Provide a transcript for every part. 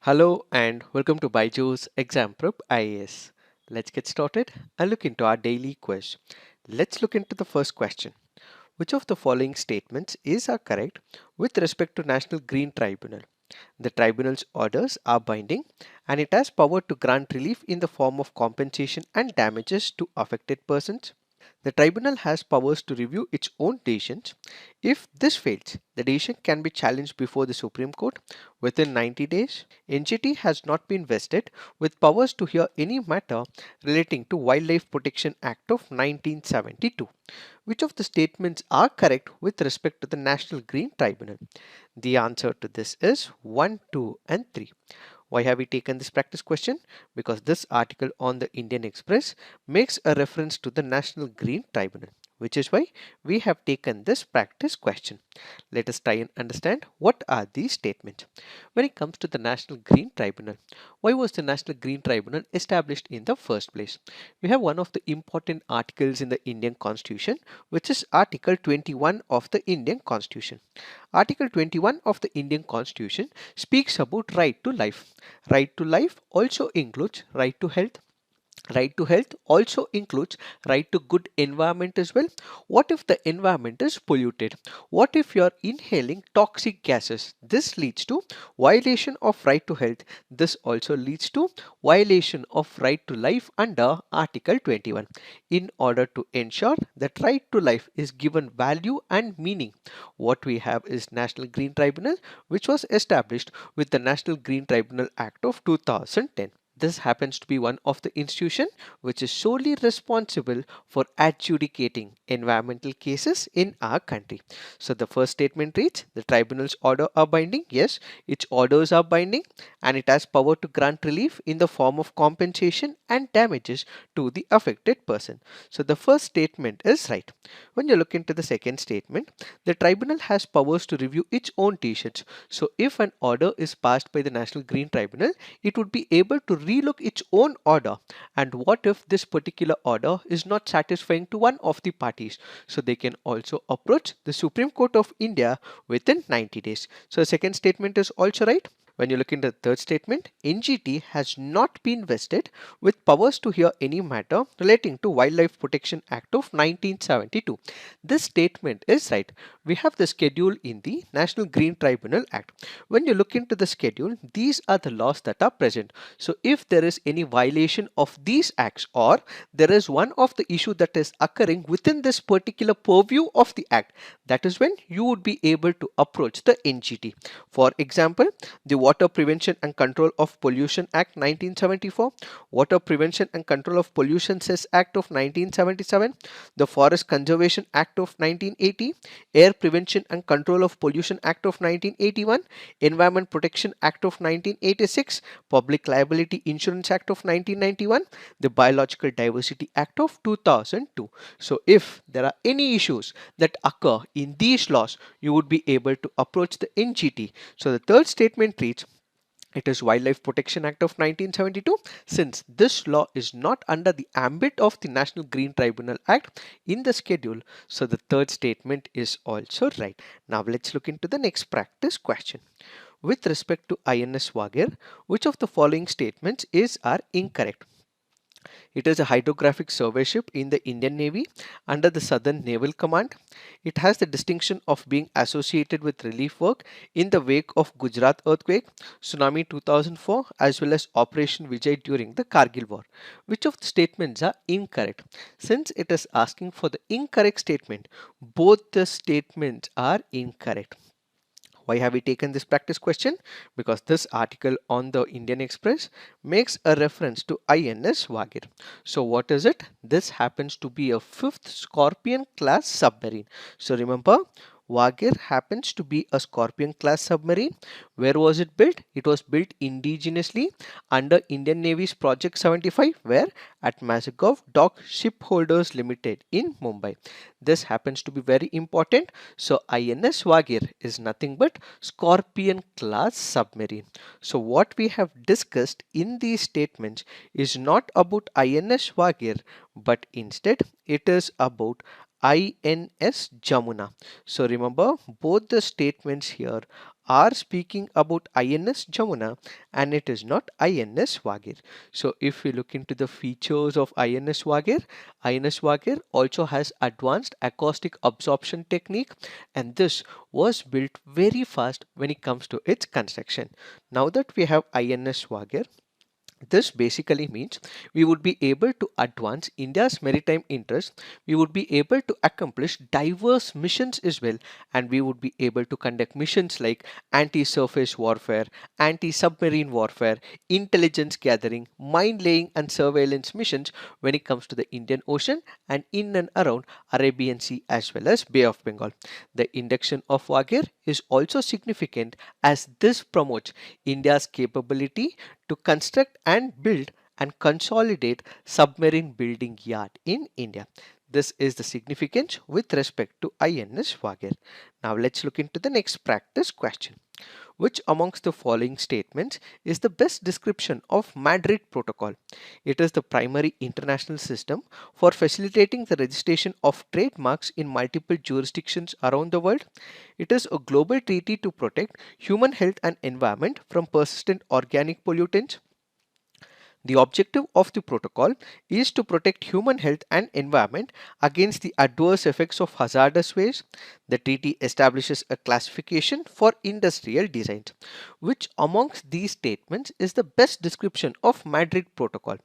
Hello and welcome to Byju's Exam Prep IAS. Let's get started and look into our daily quiz. Let's look into the first question. Which of the following statements are correct with respect to National Green Tribunal? The tribunal's orders are binding and it has power to grant relief in the form of compensation and damages to affected persons. The tribunal has powers to review its own decisions. If this fails, the decision can be challenged before the Supreme Court within 90 days. NGT has not been vested with powers to hear any matter relating to Wildlife Protection Act of 1972. Which of the statements are correct with respect to the National Green Tribunal? The answer to this is 1, 2 and 3. Why have we taken this practice question? Because this article on the Indian Express makes a reference to the National Green Tribunal, which is why we have taken this practice question. Let us try and understand what are these statements. When it comes to the National Green Tribunal, why was the National Green Tribunal established in the first place? We have one of the important articles in the Indian Constitution, which is Article 21 of the Indian Constitution. Article 21 of the Indian Constitution speaks about right to life. Right to life also includes right to health. Right to health also includes right to good environment as well. What if the environment is polluted? What if you're inhaling toxic gases? This leads to violation of right to health. This also leads to violation of right to life under Article 21. In order to ensure that right to life is given value and meaning, what we have is National Green Tribunal, which was established with the National Green Tribunal Act of 2010. This happens to be one of the institution which is solely responsible for adjudicating environmental cases in our country. So the first statement reads, the tribunal's order are binding. Yes, its orders are binding and it has power to grant relief in the form of compensation and damages to the affected person. So the first statement is right. When you look into the second statement, the tribunal has powers to review its own decisions. So if an order is passed by the National Green Tribunal, it would be able to relook its own order. And what if this particular order is not satisfying to one of the parties? So they can also approach the Supreme Court of India within 90 days. So the second statement is also right. When you look into the third statement, NGT has not been vested with powers to hear any matter relating to Wildlife Protection Act of 1972. This statement is right. We have the schedule in the National Green Tribunal Act. When you look into the schedule, these are the laws that are present. So if there is any violation of these acts or there is one of the issue that is occurring within this particular purview of the act, that is when you would be able to approach the NGT. For example, the Water Prevention and Control of Pollution Act 1974, Water Prevention and Control of Pollution Cess Act of 1977, the Forest Conservation Act of 1980, Air Prevention and Control of Pollution Act of 1981, Environment Protection Act of 1986, Public Liability Insurance Act of 1991, the Biological Diversity Act of 2002. So if there are any issues that occur in these laws, you would be able to approach the NGT. So the third statement reads, it is Wildlife Protection Act of 1972. Since this law is not under the ambit of the National Green Tribunal Act in the schedule, so the third statement is also right. Now let's look into the next practice question. With respect to INS Vagir, which of the following statements are incorrect? It is a hydrographic survey ship in the Indian Navy under the Southern Naval Command. It has the distinction of being associated with relief work in the wake of Gujarat earthquake, tsunami 2004, as well as Operation Vijay during the Kargil war. Which of the statements are incorrect? Since it is asking for the incorrect statement, both the statements are incorrect. Why have we taken this practice question? Because this article on the Indian Express makes a reference to INS Vagir. So what is it? This happens to be a 5th Scorpion class submarine. So remember, Vagir happens to be a Scorpion class submarine. Where was it built? It was built indigenously under Indian Navy's Project 75, where at Mazagaon Dock Shipholders Limited in Mumbai. This happens to be very important. So INS Vagir is nothing but Scorpion class submarine. So what we have discussed in these statements is not about INS Vagir, but instead it is about INS Jamuna. So remember, both the statements here are speaking about INS Jamuna and it is not INS Vagir. So if we look into the features of INS Vagir also has advanced acoustic absorption technique, and this was built very fast when it comes to its construction. Now that we have INS Vagir, this basically means we would be able to advance India's maritime interests, we would be able to accomplish diverse missions as well, and we would be able to conduct missions like anti-surface warfare, anti-submarine warfare, intelligence gathering, mine laying and surveillance missions when it comes to the Indian Ocean and in and around Arabian Sea as well as Bay of Bengal. The induction of Vagir is also significant as this promotes India's capability to construct and build and consolidate submarine building yard in India. This is the significance with respect to INS Vagir. Now let's look into the next practice question. Which amongst the following statements is the best description of Madrid Protocol? It is the primary international system for facilitating the registration of trademarks in multiple jurisdictions around the world. It is a global treaty to protect human health and environment from persistent organic pollutants. The objective of the protocol is to protect human health and environment against the adverse effects of hazardous waste. The treaty establishes a classification for industrial designs. Which amongst these statements is the best description of Madrid Protocol?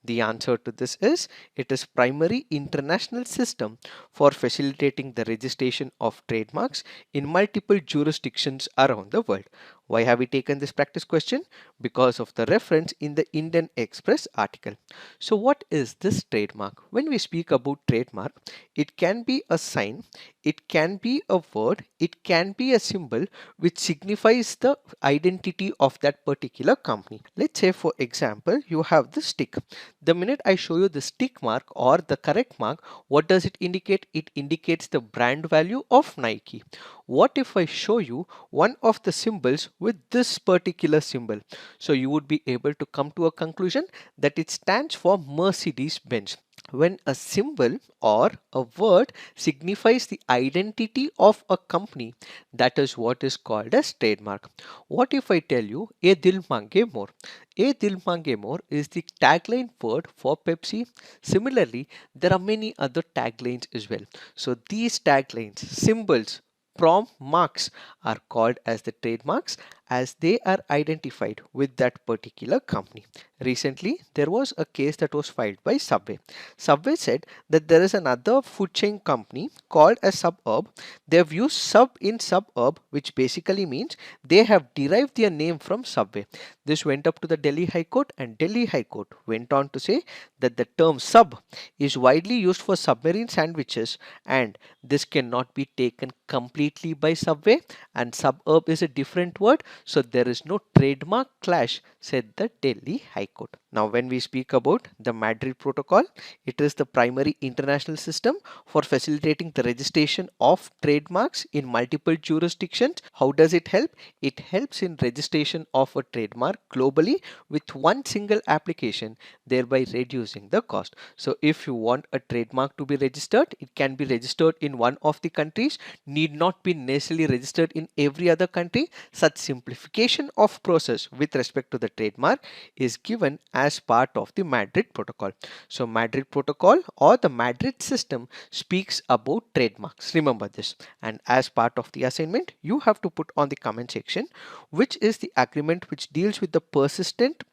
The answer to this is it is primary international system for facilitating the registration of trademarks in multiple jurisdictions around the world. Why have we taken this practice question? Because of the reference in the Indian Express article. So what is this trademark? When we speak about trademark, it can be a sign, it can be a word, it can be a symbol which signifies the identity of that particular company. Let's say for example, you have the stick. The minute I show you the stick mark or the correct mark, what does it indicate? It indicates the brand value of Nike. What if I show you one of the symbols with this particular symbol? So you would be able to come to a conclusion that it stands for Mercedes Benz. When a symbol or a word signifies the identity of a company, that is what is called as trademark. What if I tell you "A Dil Mange More"? "A Dil Mange More" is the tagline word for Pepsi. Similarly, there are many other taglines as well. So these taglines, symbols, prom marks are called as the trademarks as they are identified with that particular company. Recently, there was a case that was filed by Subway. Subway said that there is another food chain company called as Suburb. They have used sub in suburb, which basically means they have derived their name from Subway. This went up to the Delhi High Court, and Delhi High Court went on to say that the term sub is widely used for submarine sandwiches and this cannot be taken completely by Subway, and suburb is a different word, so there is no trademark clash, said the Delhi High Court. Now when we speak about the Madrid Protocol, it is the primary international system for facilitating the registration of trademarks in multiple jurisdictions. How does it help? It helps in registration of a trademark globally with one single application, thereby reducing the cost. So if you want a trademark to be registered, it can be registered in one of the countries, need not be necessarily registered in every other country. Such simplification of process with respect to the trademark is given as part of the Madrid Protocol. So Madrid Protocol or the Madrid system speaks about trademarks. Remember this. And as part of the assignment, you have to put on the comment section which is the agreement which deals with the persistent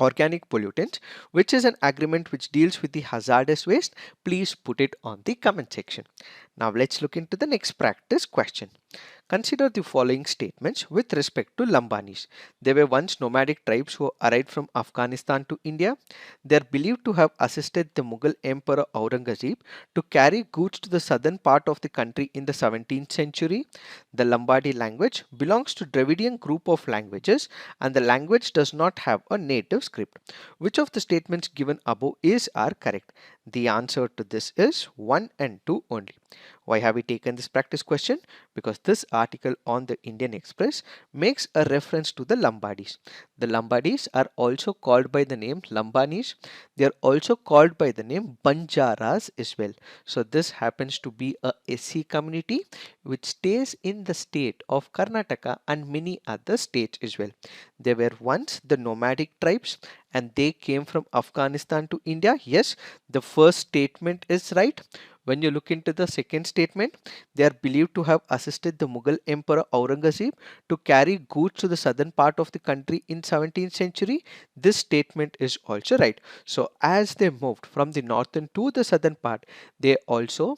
organic pollutants, which is an agreement which deals with the hazardous waste. Please put it on the comment section. Now let's look into the next practice question. Consider the following statements with respect to Lambanis. They were once nomadic tribes who arrived from Afghanistan to India. They are believed to have assisted the Mughal Emperor Aurangzeb to carry goods to the southern part of the country in the 17th century. The Lombardy language belongs to Dravidian group of languages and the language does not have a native script. Which of the statements given above are correct? The answer to this is 1 and 2 only. Why have we taken this practice question? Because these article on the Indian Express makes a reference to the Lambadis. The Lambadis are also called by the name Lambanis. They are also called by the name Banjaras as well. So this happens to be a SC community which stays in the state of Karnataka and many other states as well. They were once the nomadic tribes and they came from Afghanistan to India. Yes, the first statement is right. When you look into the second statement, they are believed to have assisted the Mughal Emperor Aurangzeb to carry goods to the southern part of the country in 17th century. This statement is also right. So as they moved from the northern to the southern part, they also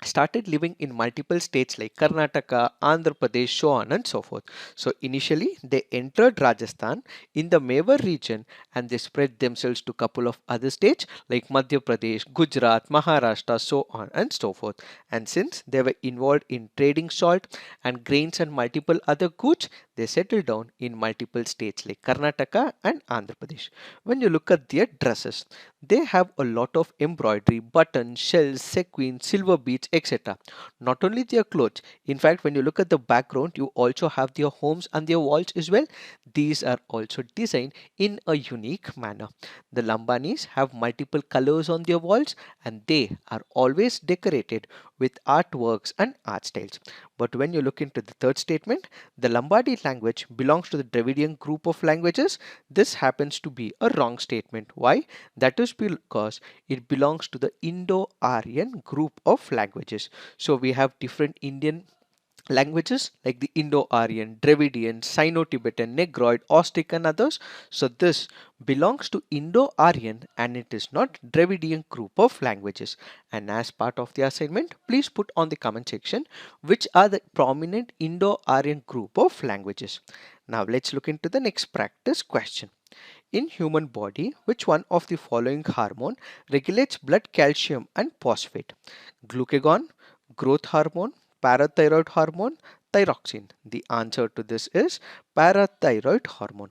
started living in multiple states like Karnataka, Andhra Pradesh, so on and so forth. So initially they entered Rajasthan in the Mewar region and they spread themselves to couple of other states like Madhya Pradesh, Gujarat, Maharashtra, so on and so forth. And since they were involved in trading salt and grains and multiple other goods, they settled down in multiple states like Karnataka and Andhra Pradesh. When you look at their dresses, they have a lot of embroidery, buttons, shells, sequins, silver beads, etc. Not only their clothes, in fact, when you look at the background, you also have their homes and their walls as well. These are also designed in a unique manner. The Lambanis have multiple colors on their walls and they are always decorated with artworks and art styles. But when you look into the third statement, the Lambadi language belongs to the Dravidian group of languages. This happens to be a wrong statement. Why? That is because it belongs to the Indo-Aryan group of languages. So we have different Indian languages like the Indo-Aryan, Dravidian, Sino-Tibetan, Negroid, Ostic and others. So this belongs to Indo-Aryan and it is not Dravidian group of languages. And as part of the assignment, please put on the comment section which are the prominent Indo-Aryan group of languages. Now let's look into the next practice question. In human body, which one of the following hormone regulates blood calcium and phosphate? Glucagon, growth hormone, parathyroid hormone, thyroxine. The answer to this is parathyroid hormone.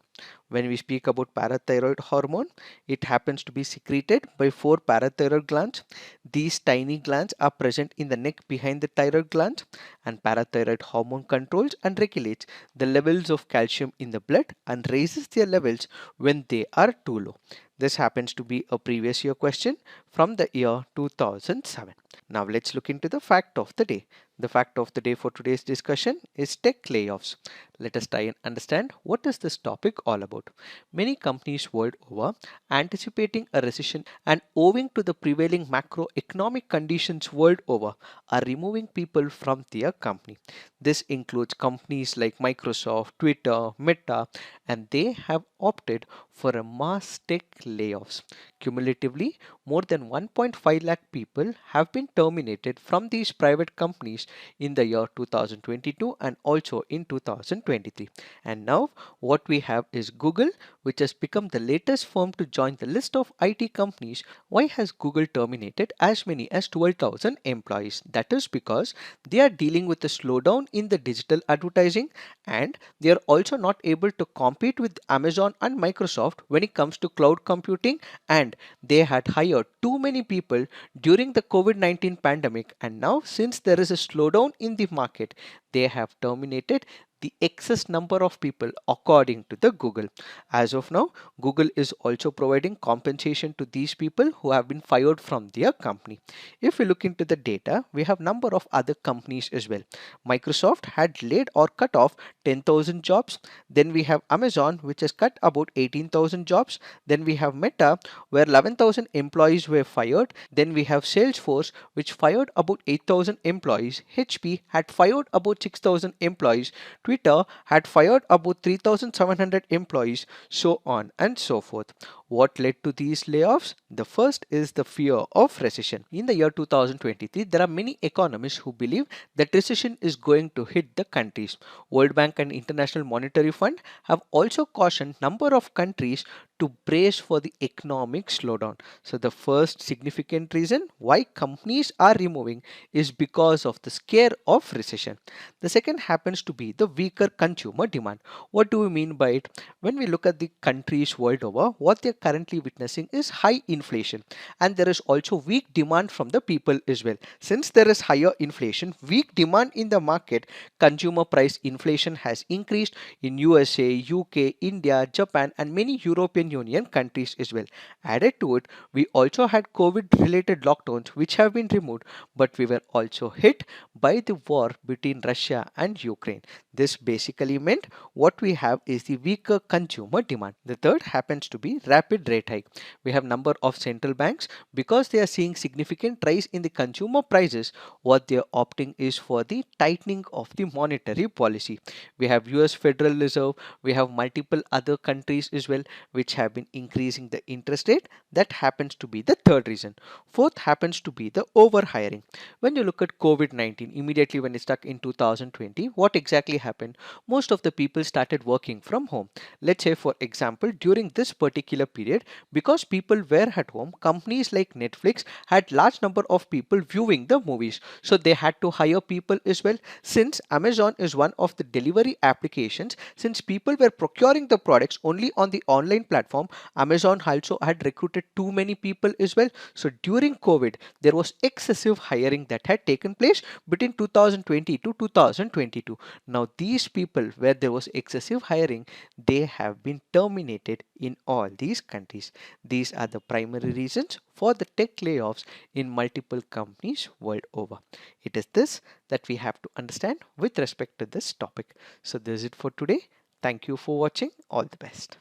When we speak about parathyroid hormone, it happens to be secreted by 4 parathyroid glands. These tiny glands are present in the neck behind the thyroid gland, and parathyroid hormone controls and regulates the levels of calcium in the blood and raises their levels when they are too low. This happens to be a previous year question from the year 2007. Now let's look into the fact of the day. The fact of the day for today's discussion is tech layoffs. Let us try and understand what is this topic all about. Many companies world over, anticipating a recession and owing to the prevailing macroeconomic conditions world over, are removing people from their company. This includes companies like Microsoft, Twitter, Meta, and they have opted for a mass tech layoffs. Cumulatively, more than 1.5 lakh people have been terminated from these private companies in the year 2022 and also in 2023. And now what we have is Google, which has become the latest firm to join the list of IT companies. Why has Google terminated as many as 12,000 employees? That is because they are dealing with a slowdown in the digital advertising and they are also not able to compete with Amazon and Microsoft when it comes to cloud computing, and they had hired too many people during the COVID-19 pandemic, and now since there is a slowdown in the market, they have terminated the excess number of people according to the Google. As of now, Google is also providing compensation to these people who have been fired from their company. If we look into the data, we have number of other companies as well. Microsoft had laid or cut off 10,000 jobs. Then we have Amazon, which has cut about 18,000 jobs. Then we have Meta, where 11,000 employees were fired. Then we have Salesforce, which fired about 8,000 employees. HP had fired about 6,000 employees. Twitter had fired about 3,700 employees, so on and so forth. What led to these layoffs? The first is the fear of recession. In the year 2023, there are many economists who believe that recession is going to hit the countries. World Bank and International Monetary Fund have also cautioned number of countries to brace for the economic slowdown. So the first significant reason why companies are removing is because of the scare of recession. The second happens to be the weaker consumer demand. What do we mean by it? When we look at the countries world over, what they're currently witnessing is high inflation, and there is also weak demand from the people as well. Since there is higher inflation, weak demand in the market, consumer price inflation has increased in USA, UK, India, Japan, and many European Union countries as well. Added to it, we also had COVID related lockdowns which have been removed, but we were also hit by the war between Russia and Ukraine. This basically meant what we have is the weaker consumer demand. The third happens to be rapid rate hike. We have number of central banks, because they are seeing significant rise in the consumer prices, what they are opting is for the tightening of the monetary policy. We have US Federal Reserve, we have multiple other countries as well which have been increasing the interest rate. That happens to be the third reason. Fourth happens to be the overhiring. When you look at COVID-19, immediately when it stuck in 2020, what exactly happened? Most of the people started working from home. Let's say for example, during this particular period, because people were at home, companies like Netflix had large number of people viewing the movies, so they had to hire people as well. Since Amazon is one of the delivery applications, since people were procuring the products only on the online platform, Amazon also had recruited too many people as well. So during COVID, there was excessive hiring that had taken place between 2020 to 2022. Now these people where there was excessive hiring, they have been terminated in all these countries. These are the primary reasons for the tech layoffs in multiple companies world over. It is this that we have to understand with respect to this topic. So this is it for today. Thank you for watching. All the best.